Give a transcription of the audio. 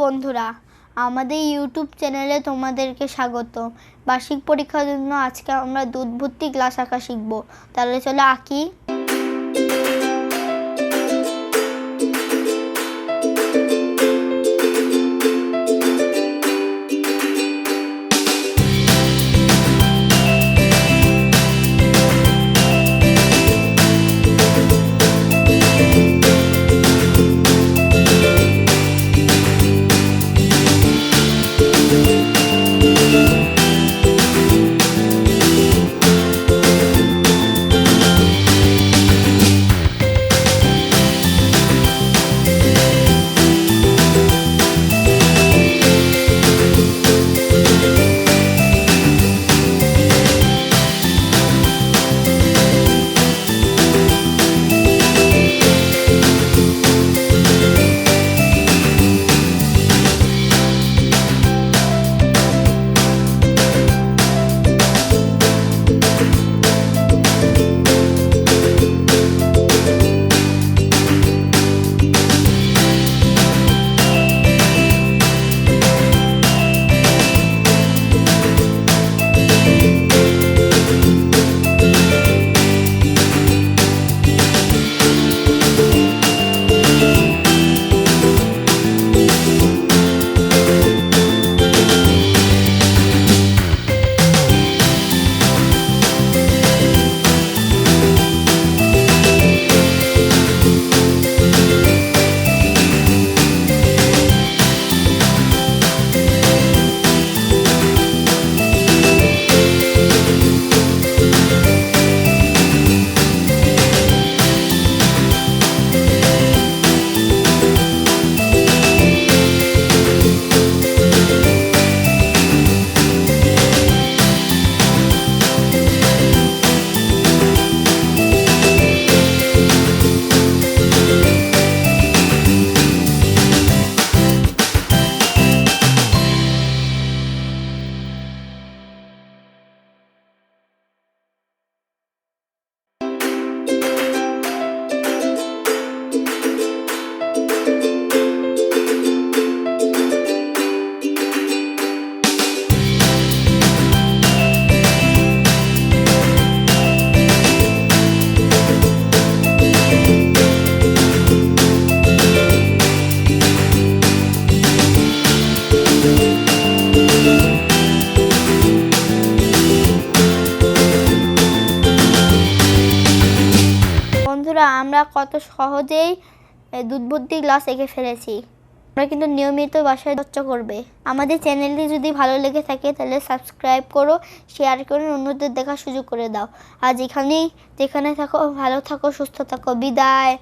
বন্ধুরা, আমাদের ইউটিউব চ্যানেলে তোমাদেরকে স্বাগত। বার্ষিক পরীক্ষার জন্য আজকে আমরা দুধ ভর্তি গ্লাস আঁকা শিখব। তাহলে চলো আঁকি। বন্ধুরা, আমরা কত সহজেই দুধ ভর্তি গ্লাস এঁকে ফেলেছি। আমরা কিন্তু নিয়মিত বাসায় চর্চা করবে। আমাদের চ্যানেলটি যদি ভালো লেগে থাকে তাহলে সাবস্ক্রাইব করো, শেয়ার করে অন্যদের দেখার সুযোগ করে দাও। আর যেখানে থাকো ভালো থাকো, সুস্থ থাকো। বিদায়।